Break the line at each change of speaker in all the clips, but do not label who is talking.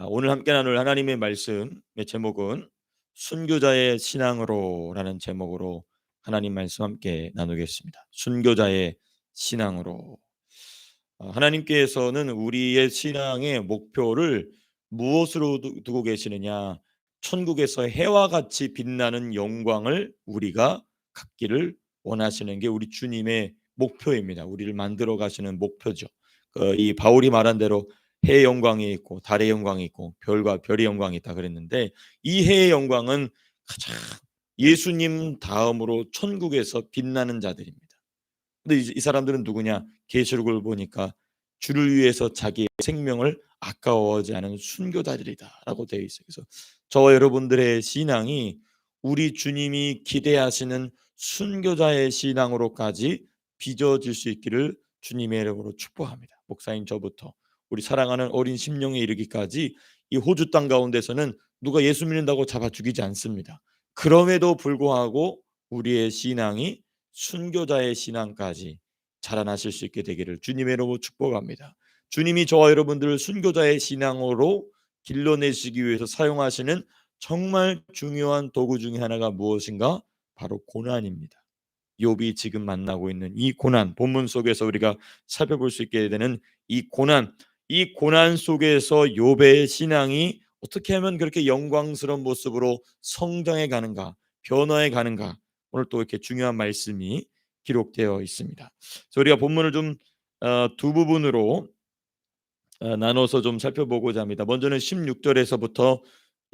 오늘 함께 나눌 하나님의 말씀의 제목은 순교자의 신앙으로라는 제목으로 하나님 말씀 함께 나누겠습니다. 순교자의 신앙으로. 하나님께서는 우리의 신앙의 목표를 무엇으로 두고 계시느냐? 천국에서 해와 같이 빛나는 영광을 우리가 갖기를 원하시는 게 우리 주님의 목표입니다. 우리를 만들어 가시는 목표죠. 이 바울이 말한 대로 해의 영광이 있고 달의 영광이 있고 별과 별의 영광이 있다 그랬는데, 이 해의 영광은 가장 예수님 다음으로 천국에서 빛나는 자들입니다. 근데 이 사람들은 누구냐? 계시록을 보니까 주를 위해서 자기의 생명을 아까워하지 않은 순교자들이다라고 되어 있어요. 그래서 저와 여러분들의 신앙이 우리 주님이 기대하시는 순교자의 신앙으로까지 빚어질 수 있기를 주님의 이름으로 축복합니다. 목사인 저부터 우리 사랑하는 어린 심령에 이르기까지 이 호주 땅 가운데서는 누가 예수 믿는다고 잡아 죽이지 않습니다. 그럼에도 불구하고 우리의 신앙이 순교자의 신앙까지 자라나실 수 있게 되기를 주님의 이름으로 축복합니다. 주님이 저와 여러분들을 순교자의 신앙으로 길러내시기 위해서 사용하시는 정말 중요한 도구 중에 하나가 무엇인가? 바로 고난입니다. 욥이 지금 만나고 있는 이 고난, 본문 속에서 우리가 살펴볼 수 있게 되는 이 고난 속에서 욥의 신앙이 어떻게 하면 그렇게 영광스러운 모습으로 성장해 가는가, 변화해 가는가, 오늘 또 이렇게 중요한 말씀이 기록되어 있습니다. 그래서 우리가 본문을 좀 두 부분으로 나눠서 좀 살펴보고자 합니다. 먼저는 16절에서부터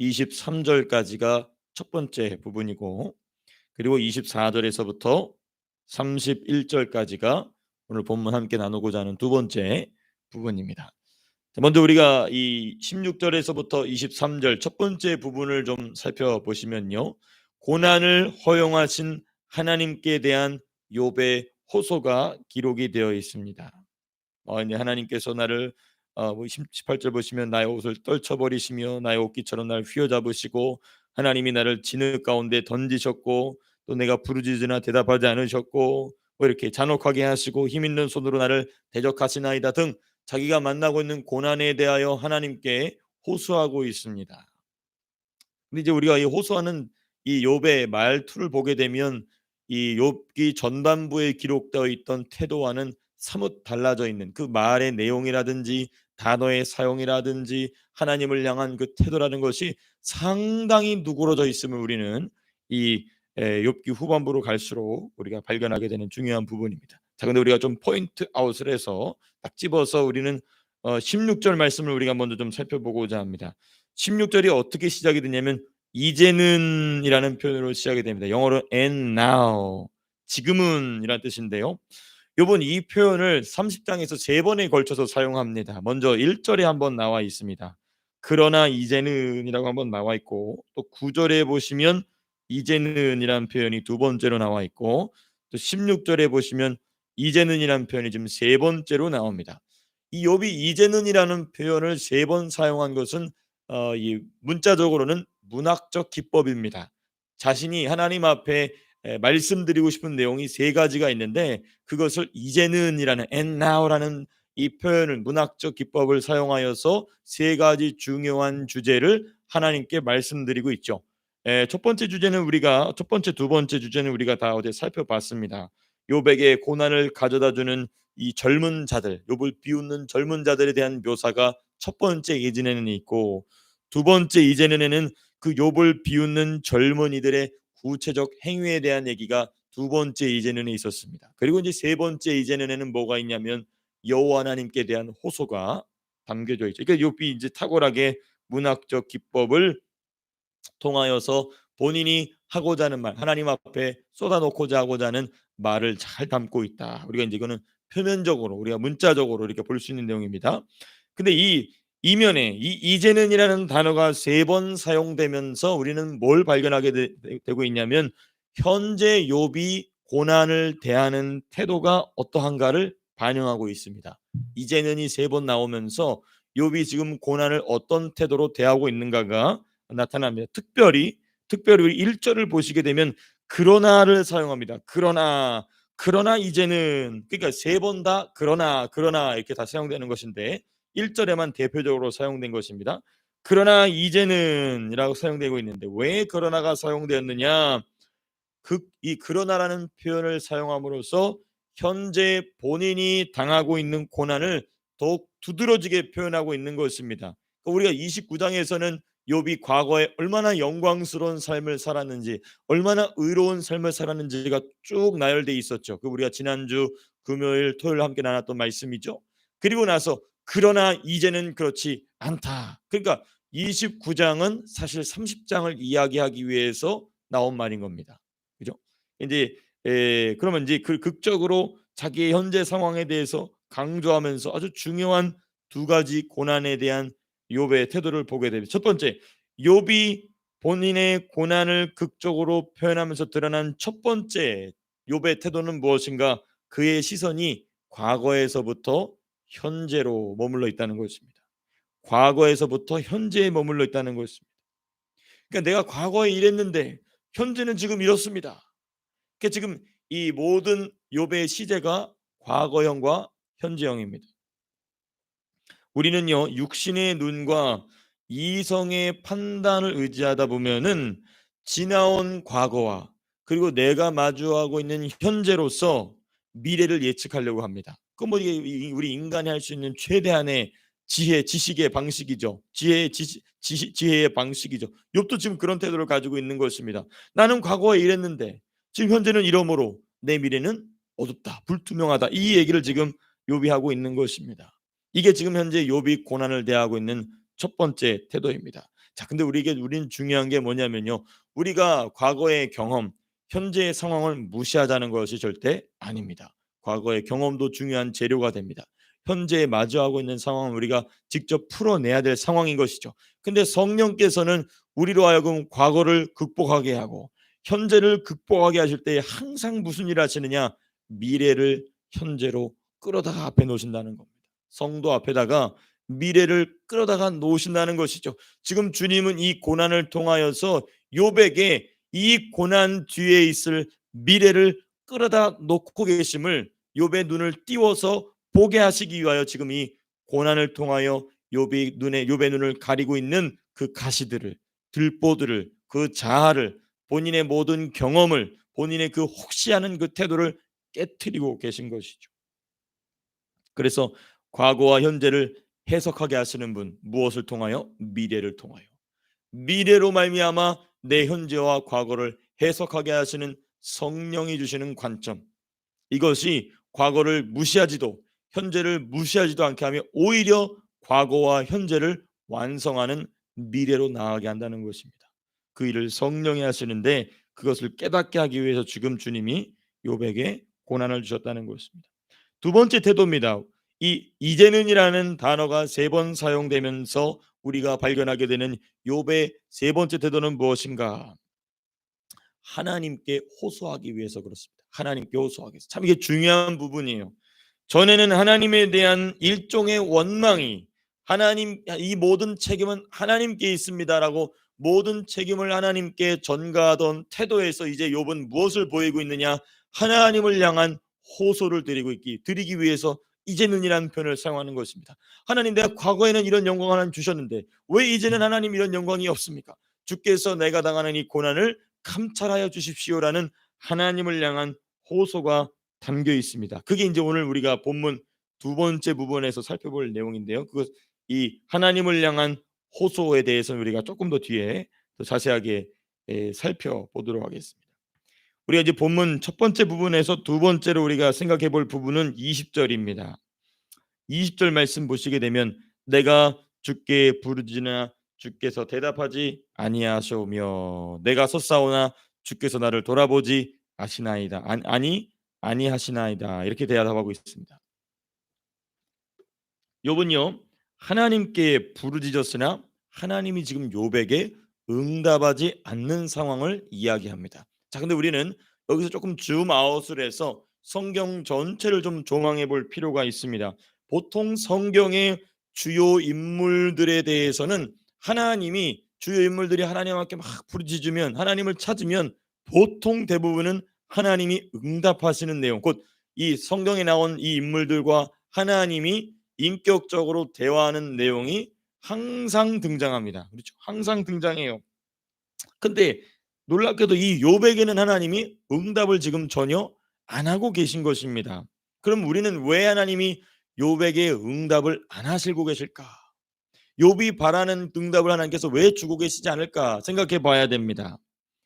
23절까지가 첫 번째 부분이고, 그리고 24절에서부터 31절까지가 오늘 본문 함께 나누고자 하는 두 번째 부분입니다. 먼저 우리가 이 16절에서부터 23절 첫 번째 부분을 좀 살펴보시면요, 고난을 허용하신 하나님께 대한 욥의 호소가 기록이 되어 있습니다. 이제 하나님께서 나를 18절 보시면 나의 옷을 떨쳐버리시며 나의 옷깃처럼 나를 휘어잡으시고 하나님이 나를 진흙 가운데 던지셨고 또 내가 부르짖으나 대답하지 않으셨고 이렇게 잔혹하게 하시고 힘있는 손으로 나를 대적하시나이다 등 자기가 만나고 있는 고난에 대하여 하나님께 호소하고 있습니다. 근데 이제 우리가 이 호소하는 이 욥의 말투를 보게 되면 이 욥기 전반부에 기록되어 있던 태도와는 사뭇 달라져 있는 그 말의 내용이라든지 단어의 사용이라든지 하나님을 향한 그 태도라는 것이 상당히 누그러져 있음을 우리는 이 욥기 후반부로 갈수록 우리가 발견하게 되는 중요한 부분입니다. 자, 근데 우리가 좀 포인트 아웃을 해서 딱 집어서 우리는 16절 말씀을 우리가 먼저 좀 살펴보고자 합니다. 16절이 어떻게 시작이 되냐면 이제는이라는 표현으로 시작이 됩니다. 영어로 and now, 지금은 이라는 뜻인데요. 요번 이 표현을 30장에서 3번에 걸쳐서 사용합니다. 먼저 1절에 한번 나와 있습니다. 그러나 이제는이라고 한번 나와 있고, 또 9절에 보시면 이제는이라는 표현이 두 번째로 나와 있고, 또 16절에 보시면 이제는이라는 표현이 지금 세 번째로 나옵니다. 이 욥이 이제는이라는 표현을 3번 사용한 것은 이 문자적으로는 문학적 기법입니다. 자신이 하나님 앞에 말씀드리고 싶은 내용이 3가지가 있는데 그것을 이제는이라는 and now라는 이 표현을 문학적 기법을 사용하여서 3가지 중요한 주제를 하나님께 말씀드리고 있죠. 첫 번째, 두 번째 주제는 우리가 다 어제 살펴봤습니다. 욥에게 고난을 가져다주는 이 젊은 자들, 욥을 비웃는 젊은 자들에 대한 묘사가 첫 번째 이제는에 있고, 두 번째 이제는에는 그 욥을 비웃는 젊은이들의 구체적 행위에 대한 얘기가 두 번째 이제는에 있었습니다. 그리고 이제 세 번째 이제는에는 뭐가 있냐면 여호와 하나님께 대한 호소가 담겨져 있죠. 그러니까 욥이 이제 탁월하게 문학적 기법을 통하여서 본인이 하고자 하는 말, 하나님 앞에 쏟아놓고자 하고자 하는 말을 잘 담고 있다. 우리가 이제 이거는 표면적으로 우리가 문자적으로 이렇게 볼 수 있는 내용입니다. 근데 이 이면에 이 이제는이라는 단어가 3번 사용되면서 우리는 뭘 발견하게 되고 있냐면 현재 욥이 고난을 대하는 태도가 어떠한가를 반영하고 있습니다. 이제는이 3번 나오면서 욥이 지금 고난을 어떤 태도로 대하고 있는가가 나타납니다. 특별히 우리 1절을 보시게 되면 그러나를 사용합니다. 그러나 이제는, 그러니까 3번 다 그러나 이렇게 다 사용되는 것인데 1절에만 대표적으로 사용된 것입니다. 그러나 이제는이라고 사용되고 있는데 왜 그러나가 사용되었느냐? 이 그러나라는 표현을 사용함으로써 현재 본인이 당하고 있는 고난을 더욱 두드러지게 표현하고 있는 것입니다. 우리가 29장에서는 욥이 과거에 얼마나 영광스러운 삶을 살았는지, 얼마나 의로운 삶을 살았는지가 쭉 나열돼 있었죠. 그 우리가 지난주 금요일, 토요일 함께 나눴던 말씀이죠. 그리고 나서 그러나 이제는 그렇지 않다. 그러니까 29장은 사실 30장을 이야기하기 위해서 나온 말인 겁니다. 그죠? 이제 그러면 이제 그 극적으로 자기의 현재 상황에 대해서 강조하면서 아주 중요한 두 가지 고난에 대한 욥의 태도를 보게 됩니다. 첫 번째, 욥이 본인의 고난을 극적으로 표현하면서 드러난 첫 번째 욥의 태도는 무엇인가? 그의 시선이 과거에서부터 현재로 머물러 있다는 것입니다. 과거에서부터 현재에 머물러 있다는 것입니다. 그러니까 내가 과거에 이랬는데 현재는 지금 이렇습니다. 그러니까 지금 이 모든 욥의 시제가 과거형과 현재형입니다. 우리는요 육신의 눈과 이성의 판단을 의지하다 보면은 지나온 과거와 그리고 내가 마주하고 있는 현재로서 미래를 예측하려고 합니다. 그건 뭐 이게 우리 인간이 할 수 있는 최대한의 지식의 방식이죠. 지혜의 방식이죠. 욥도 지금 그런 태도를 가지고 있는 것입니다. 나는 과거에 이랬는데 지금 현재는 이러므로 내 미래는 어둡다, 불투명하다. 이 얘기를 지금 욥이 하고 있는 것입니다. 이게 지금 현재 욥이 고난을 대하고 있는 첫 번째 태도입니다. 자, 근데 우리는 중요한 게 뭐냐면요. 우리가 과거의 경험, 현재의 상황을 무시하자는 것이 절대 아닙니다. 과거의 경험도 중요한 재료가 됩니다. 현재에 마주하고 있는 상황은 우리가 직접 풀어내야 될 상황인 것이죠. 근데 성령께서는 우리로 하여금 과거를 극복하게 하고 현재를 극복하게 하실 때 항상 무슨 일을 하시느냐? 미래를 현재로 끌어다가 앞에 놓으신다는 겁니다. 성도 앞에다가 미래를 끌어다가 놓으신다는 것이죠. 지금 주님은 이 고난을 통하여서 욥에게 이 고난 뒤에 있을 미래를 끌어다 놓고 계심을 욥의 눈을 띄워서 보게 하시기 위하여 지금 이 고난을 통하여 욥의 눈을 가리고 있는 그 가시들을, 들보들을, 그 자아를, 본인의 모든 경험을, 본인의 그 혹시 하는 그 태도를 깨트리고 계신 것이죠. 그래서 과거와 현재를 해석하게 하시는 분, 무엇을 통하여? 미래를 통하여. 미래로 말미암아 내 현재와 과거를 해석하게 하시는 성령이 주시는 관점, 이것이 과거를 무시하지도 현재를 무시하지도 않게 하며 오히려 과거와 현재를 완성하는 미래로 나아가게 한다는 것입니다. 그 일을 성령이 하시는데 그것을 깨닫게 하기 위해서 지금 주님이 욥에게 고난을 주셨다는 것입니다. 두 번째 태도입니다. 이 이제는이라는 단어가 세 번 사용되면서 우리가 발견하게 되는 욥의 세 번째 태도는 무엇인가? 하나님께 호소하기 위해서 그렇습니다. 하나님께 호소하기 위해서. 참 이게 중요한 부분이에요. 전에는 하나님에 대한 일종의 원망이, 하나님 이 모든 책임은 하나님께 있습니다라고 모든 책임을 하나님께 전가하던 태도에서 이제 욥은 무엇을 보이고 있느냐? 하나님을 향한 호소를 드리기 위해서 이제는이라는 표현을 사용하는 것입니다. 하나님, 내가 과거에는 이런 영광 하나님 주셨는데 왜 이제는 하나님 이런 영광이 없습니까? 주께서 내가 당하는 이 고난을 감찰하여 주십시오라는 하나님을 향한 호소가 담겨 있습니다. 그게 이제 오늘 우리가 본문 두 번째 부분에서 살펴볼 내용인데요. 이 하나님을 향한 호소에 대해서는 우리가 조금 더 뒤에 더 자세하게 살펴보도록 하겠습니다. 우리가 이제 본문 첫 번째 부분에서 두 번째로 우리가 생각해 볼 부분은 20절입니다. 20절 말씀 보시게 되면 내가 주께 부르짖으나 주께서 대답하지 아니하시오며 내가 섰사오나 주께서 나를 돌아보지 아시나이다. 아니하시나이다. 이렇게 대답하고 있습니다. 욥은요 하나님께 부르짖었으나 하나님이 지금 욥에게 응답하지 않는 상황을 이야기합니다. 자, 근데 우리는 여기서 조금 줌아웃을 해서 성경 전체를 좀 종합해 볼 필요가 있습니다. 보통 성경의 주요 인물들에 대해서는 하나님이 주요 인물들이 하나님 앞에 막 부르짖으면 하나님을 찾으면 보통 대부분은 하나님이 응답하시는 내용, 곧 이 성경에 나온 이 인물들과 하나님이 인격적으로 대화하는 내용이 항상 등장합니다. 그렇죠? 항상 등장해요. 근데 놀랍게도 이 욥에게는 하나님이 응답을 지금 전혀 안 하고 계신 것입니다. 그럼 우리는 왜 하나님이 욥에게 응답을 안 하시고 계실까? 욥이 바라는 응답을 하나님께서 왜 주고 계시지 않을까 생각해 봐야 됩니다.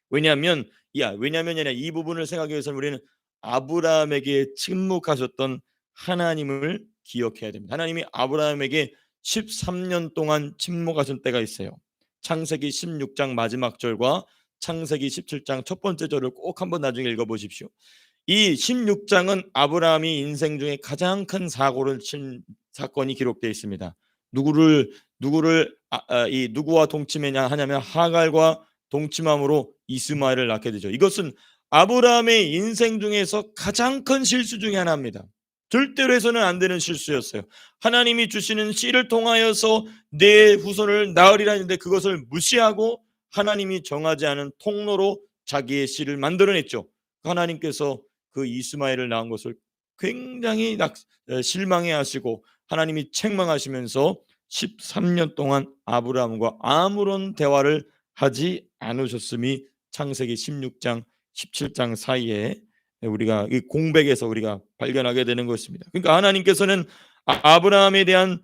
왜냐하면 아니라 이 부분을 생각하기 위해서는 우리는 아브라함에게 침묵하셨던 하나님을 기억해야 됩니다. 하나님이 아브라함에게 13년 동안 침묵하신 때가 있어요. 창세기 16장 마지막 절과 창세기 17장 첫 번째 절을 꼭 한번 나중에 읽어보십시오. 이 16장은 아브라함이 인생 중에 가장 큰 사고를 친 사건이 기록되어 있습니다. 이 누구와 동침하냐 하냐면 하갈과 동침함으로 이스마엘을 낳게 되죠. 이것은 아브라함의 인생 중에서 가장 큰 실수 중에 하나입니다. 절대로 해서는 안 되는 실수였어요. 하나님이 주시는 씨를 통하여서 내 후손을 낳으리라 했는데 그것을 무시하고 하나님이 정하지 않은 통로로 자기의 씨를 만들어냈죠. 하나님께서 그 이스마엘을 낳은 것을 굉장히 실망해하시고 하나님이 책망하시면서 13년 동안 아브라함과 아무런 대화를 하지 않으셨음이 창세기 16장 17장 사이에 우리가 이 공백에서 우리가 발견하게 되는 것입니다. 그러니까 하나님께서는 아브라함에 대한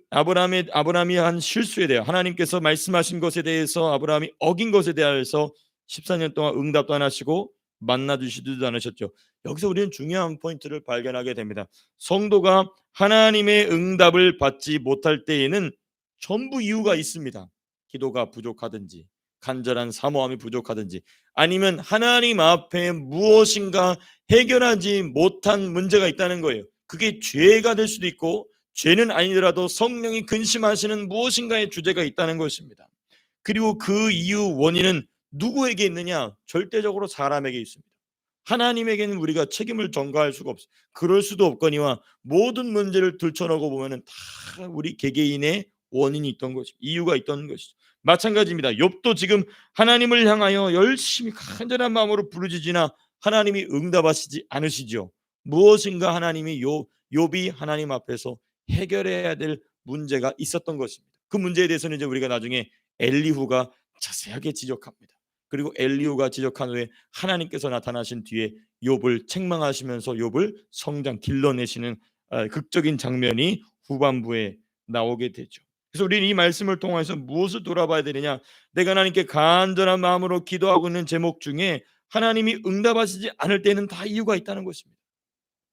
아브라함이 한 실수에 대해 하나님께서 말씀하신 것에 대해서 아브라함이 어긴 것에 대해서 14년 동안 응답도 안 하시고 만나 주시지도 않으셨죠. 여기서 우리는 중요한 포인트를 발견하게 됩니다. 성도가 하나님의 응답을 받지 못할 때에는 전부 이유가 있습니다. 기도가 부족하든지 간절한 사모함이 부족하든지 아니면 하나님 앞에 무엇인가 해결하지 못한 문제가 있다는 거예요. 그게 죄가 될 수도 있고 죄는 아니더라도 성령이 근심하시는 무엇인가의 주제가 있다는 것입니다. 그리고 그 이유 원인은 누구에게 있느냐? 절대적으로 사람에게 있습니다. 하나님에게는 우리가 책임을 전가할 수가 없어요. 그럴 수도 없거니와 모든 문제를 들춰내고 보면은 다 우리 개개인의 원인이 있던 것이죠. 이유가 있던 것이죠. 마찬가지입니다. 욥도 지금 하나님을 향하여 열심히 간절한 마음으로 부르짖으나 하나님이 응답하시지 않으시죠. 무엇인가 욥이 하나님 앞에서 해결해야 될 문제가 있었던 것입니다. 그 문제에 대해서는 이제 우리가 나중에 엘리후가 자세하게 지적합니다. 그리고 엘리후가 지적한 후에 하나님께서 나타나신 뒤에 욥을 책망하시면서 욥을 길러내시는 극적인 장면이 후반부에 나오게 되죠. 그래서 우리는 이 말씀을 통해서 무엇을 돌아봐야 되느냐? 내가 하나님께 간절한 마음으로 기도하고 있는 제목 중에 하나님이 응답하시지 않을 때는 다 이유가 있다는 것입니다.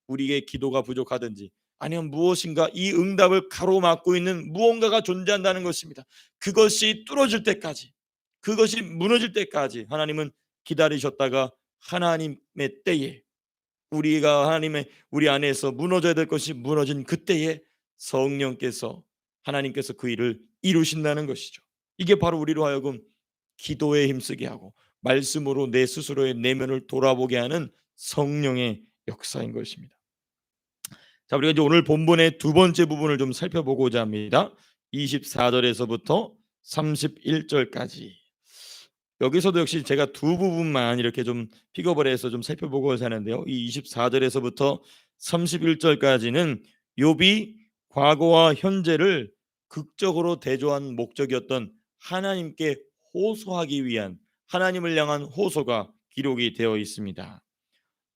우리의 기도가 부족하든지 아니면 무엇인가 이 응답을 가로막고 있는 무언가가 존재한다는 것입니다. 그것이 뚫어질 때까지, 그것이 무너질 때까지 하나님은 기다리셨다가 하나님의 때에 우리 안에서 무너져야 될 것이 무너진 그때에 하나님께서 그 일을 이루신다는 것이죠. 이게 바로 우리로 하여금 기도에 힘쓰게 하고 말씀으로 내 스스로의 내면을 돌아보게 하는 성령의 역사인 것입니다. 자, 우리가 이제 오늘 본문의 두 번째 부분을 좀 살펴보고자 합니다. 24절에서부터 31절까지. 여기서도 역시 제가 두 부분만 이렇게 좀 픽업을 해서 좀 살펴보고자 하는데요. 이 24절에서부터 31절까지는 욥이 과거와 현재를 극적으로 대조한 목적이었던 하나님께 호소하기 위한 하나님을 향한 호소가 기록이 되어 있습니다.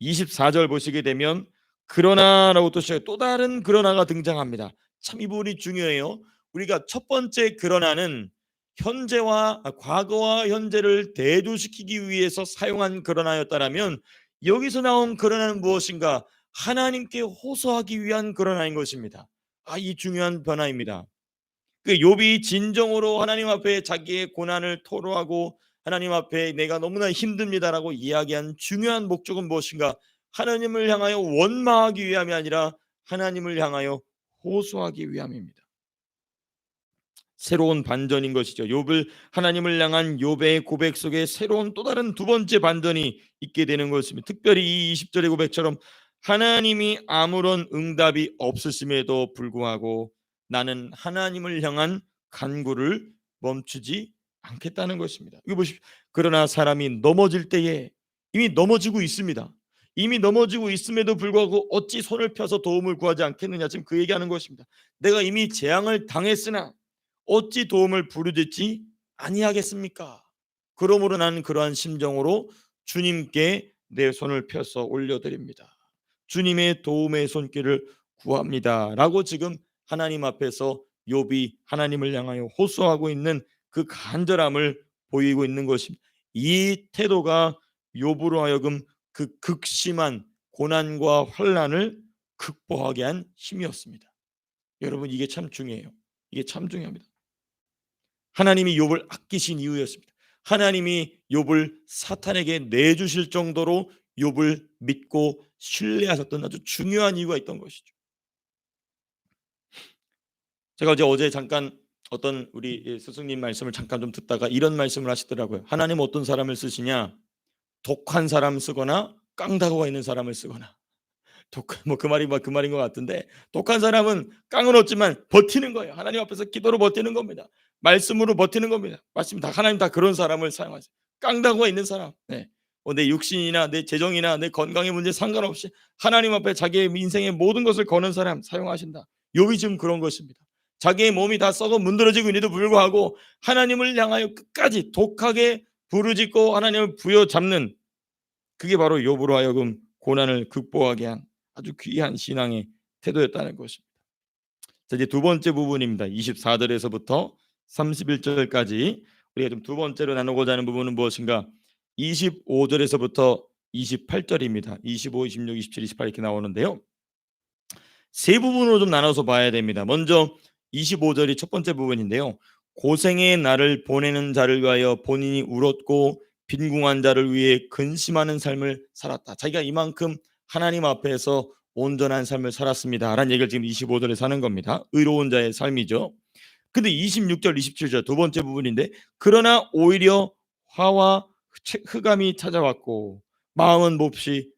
24절 보시게 되면 그러나라고 또 다른 그러나가 등장합니다. 참 이 부분이 중요해요. 우리가 첫 번째 그러나는 과거와 현재를 대조시키기 위해서 사용한 그러나였다라면 여기서 나온 그러나는 무엇인가? 하나님께 호소하기 위한 그러나인 것입니다. 이 중요한 변화입니다. 그 욥이 진정으로 하나님 앞에 자기의 고난을 토로하고 하나님 앞에 내가 너무나 힘듭니다라고 이야기한 중요한 목적은 무엇인가? 하나님을 향하여 원망하기 위함이 아니라 하나님을 향하여 호소하기 위함입니다. 새로운 반전인 것이죠. 하나님을 향한 욥의 고백 속에 새로운 또 다른 두 번째 반전이 있게 되는 것입니다. 특별히 이 20절의 고백처럼 하나님이 아무런 응답이 없으심에도 불구하고 나는 하나님을 향한 간구를 멈추지 않겠다는 것입니다. 이거 보십시오. 그러나 사람이 넘어질 때에 이미 넘어지고 있습니다. 이미 넘어지고 있음에도 불구하고 어찌 손을 펴서 도움을 구하지 않겠느냐, 지금 그 얘기하는 것입니다. 내가 이미 재앙을 당했으나 어찌 도움을 부르짖지 아니하겠습니까? 그러므로 나는 그러한 심정으로 주님께 내 손을 펴서 올려드립니다. 주님의 도움의 손길을 구합니다라고 지금 하나님 앞에서 욥이 하나님을 향하여 호소하고 있는 그 간절함을 보이고 있는 것입니다. 이 태도가 욥으로 하여금 그 극심한 고난과 환난을 극복하게 한 힘이었습니다. 여러분, 이게 참 중요해요. 이게 참 중요합니다. 하나님이 욥을 아끼신 이유였습니다. 하나님이 욥을 사탄에게 내주실 정도로 욥을 믿고 신뢰하셨던 아주 중요한 이유가 있던 것이죠. 제가 어제 잠깐 어떤 우리 스승님 말씀을 잠깐 좀 듣다가 이런 말씀을 하시더라고요. 하나님 어떤 사람을 쓰시냐? 독한 사람 쓰거나 깡다구가 있는 사람을 쓰거나. 그 말이 그 말인 것 같은데, 독한 사람은 깡은 없지만 버티는 거예요. 하나님 앞에서 기도로 버티는 겁니다. 말씀으로 버티는 겁니다. 말씀 다 하나님 다 그런 사람을 사용하세요. 깡다구가 있는 사람. 네. 내 육신이나 내 재정이나 내 건강의 문제 상관없이 하나님 앞에 자기의 인생의 모든 것을 거는 사람 사용하신다. 욥이 지금 그런 것입니다. 자기의 몸이 다 썩어 문드러지고 있는데도 불구하고 하나님을 향하여 끝까지 독하게 부르짖고 하나님을 부여잡는, 그게 바로 욥으로 하여금 고난을 극복하게 한 아주 귀한 신앙의 태도였다는 것입니다. 자, 이제 두 번째 부분입니다. 24절에서부터 31절까지 우리가 좀 두 번째로 나누고자 하는 부분은 무엇인가? 25절에서부터 28절입니다. 25, 26, 27, 28 이렇게 나오는데요. 세 부분으로 좀 나눠서 봐야 됩니다. 먼저 25절이 첫 번째 부분인데요. 고생의 날을 보내는 자를 위하여 본인이 울었고 빈궁한 자를 위해 근심하는 삶을 살았다. 자기가 이만큼 하나님 앞에서 온전한 삶을 살았습니다 라는 얘기를 지금 25절에 사는 겁니다. 의로운 자의 삶이죠. 근데 26절 27절 두 번째 부분인데, 그러나 오히려 화와 흑암이 찾아왔고 마음은 몹시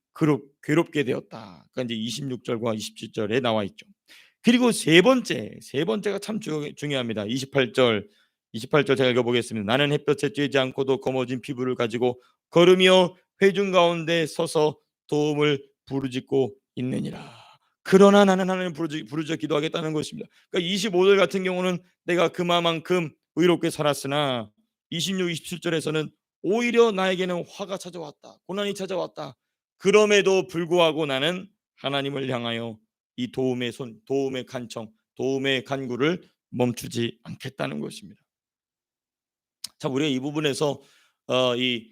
괴롭게 되었다. 그러니까 이제 26절과 27절에 나와 있죠. 그리고 세 번째가 참 중요합니다. 28절 제가 읽어보겠습니다. 나는 햇볕에 쬐지 않고도 검어진 피부를 가지고 걸으며 회중 가운데 서서 도움을 부르짖고 있느니라. 그러나 나는 하나님 부르짖어 기도하겠다는 것입니다. 그러니까 25절 같은 경우는 내가 그만큼 의롭게 살았으나 26, 27절에서는 오히려 나에게는 화가 찾아왔다. 고난이 찾아왔다. 그럼에도 불구하고 나는 하나님을 향하여 이 도움의 손, 도움의 간청, 도움의 간구를 멈추지 않겠다는 것입니다. 참 우리가 이 부분에서 이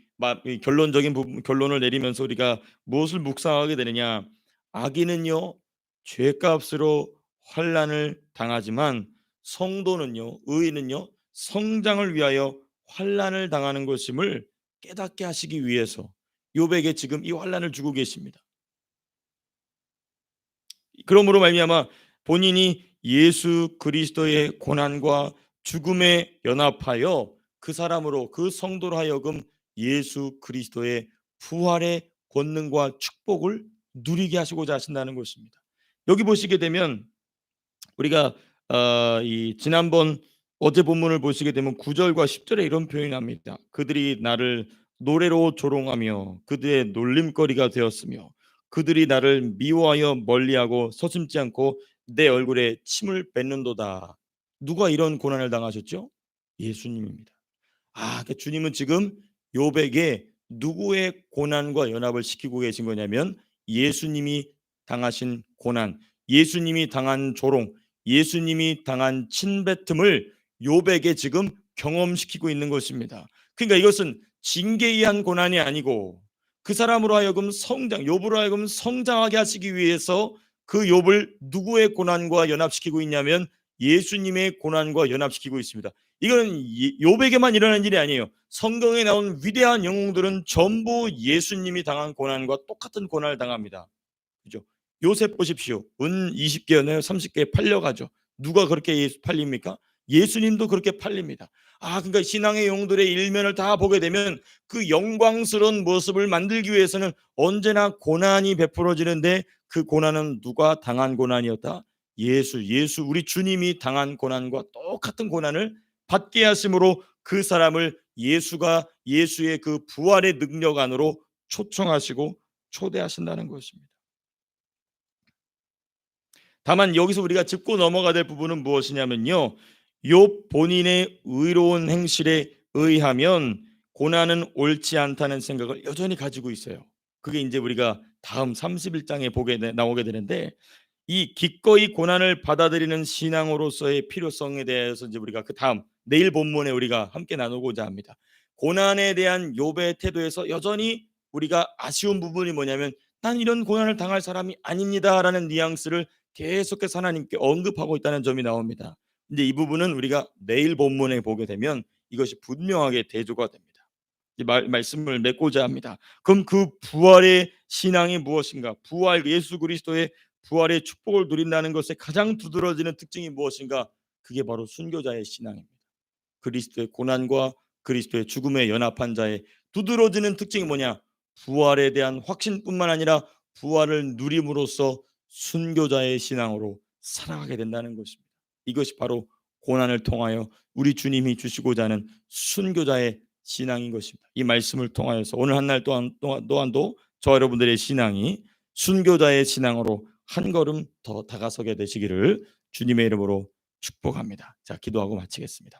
결론적인 부분, 결론을 내리면서 우리가 무엇을 묵상하게 되느냐? 악인은요 죄값으로 환난을 당하지만 성도는요, 의인은요 성장을 위하여 환난을 당하는 것임을 깨닫게 하시기 위해서 욥에게 지금 이 환난을 주고 계십니다. 그러므로 말미암아 본인이 예수 그리스도의 고난과 죽음에 연합하여 그 사람으로, 그 성도로 하여금 예수 그리스도의 부활의 권능과 축복을 누리게 하시고자 하신다는 것입니다. 여기 보시게 되면 우리가 이 지난번 어제 본문을 보시게 되면 9절과 10절에 이런 표현이 납니다. 그들이 나를 노래로 조롱하며 그들의 놀림거리가 되었으며 그들이 나를 미워하여 멀리하고 서슴지 않고 내 얼굴에 침을 뱉는도다. 누가 이런 고난을 당하셨죠? 예수님입니다. 그러니까 주님은 지금 욥에게 누구의 고난과 연합을 시키고 계신 거냐면 예수님이 당하신 고난, 예수님이 당한 조롱, 예수님이 당한 침뱉음을 욥에게 지금 경험시키고 있는 것입니다. 그러니까 이것은 징계에 의한 고난이 아니고 그 사람으로 하여금 욥으로 하여금 성장하게 하시기 위해서 그 욥을 누구의 고난과 연합시키고 있냐면 예수님의 고난과 연합시키고 있습니다. 이거는 욥에게만 일어난 일이 아니에요. 성경에 나온 위대한 영웅들은 전부 예수님이 당한 고난과 똑같은 고난을 당합니다. 그죠? 요셉 보십시오. 은 20개였나요? 30개에 팔려가죠. 누가 그렇게 팔립니까? 예수님도 그렇게 팔립니다. 그러니까 신앙의 영웅들의 일면을 다 보게 되면 그 영광스러운 모습을 만들기 위해서는 언제나 고난이 베풀어지는데, 그 고난은 누가 당한 고난이었다? 예수 우리 주님이 당한 고난과 똑같은 고난을 받게 하심으로 그 사람을 예수의 그 부활의 능력 안으로 초청하시고 초대하신다는 것입니다. 다만 여기서 우리가 짚고 넘어가야 될 부분은 무엇이냐면요, 욥 본인의 의로운 행실에 의하면 고난은 옳지 않다는 생각을 여전히 가지고 있어요. 그게 이제 우리가 다음 31장에 나오게 되는데, 이 기꺼이 고난을 받아들이는 신앙으로서의 필요성에 대해서 이제 우리가 그 다음 내일 본문에 우리가 함께 나누고자 합니다. 고난에 대한 욥의 태도에서 여전히 우리가 아쉬운 부분이 뭐냐면, 난 이런 고난을 당할 사람이 아닙니다라는 뉘앙스를 계속해서 하나님께 언급하고 있다는 점이 나옵니다. 근데 이 부분은 우리가 내일 본문에 보게 되면 이것이 분명하게 대조가 됩니다. 이 말씀을 맺고자 합니다. 그럼 그 부활의 신앙이 무엇인가? 부활, 예수 그리스도의 부활의 축복을 누린다는 것에 가장 두드러지는 특징이 무엇인가? 그게 바로 순교자의 신앙입니다. 그리스도의 고난과 그리스도의 죽음에 연합한 자의 두드러지는 특징이 뭐냐? 부활에 대한 확신뿐만 아니라 부활을 누림으로써 순교자의 신앙으로 살아가게 된다는 것입니다. 이것이 바로 고난을 통하여 우리 주님이 주시고자 하는 순교자의 신앙인 것입니다. 이 말씀을 통하여서 오늘 한 날 또한도 저 여러분들의 신앙이 순교자의 신앙으로 한 걸음 더 다가서게 되시기를 주님의 이름으로 축복합니다. 자, 기도하고 마치겠습니다.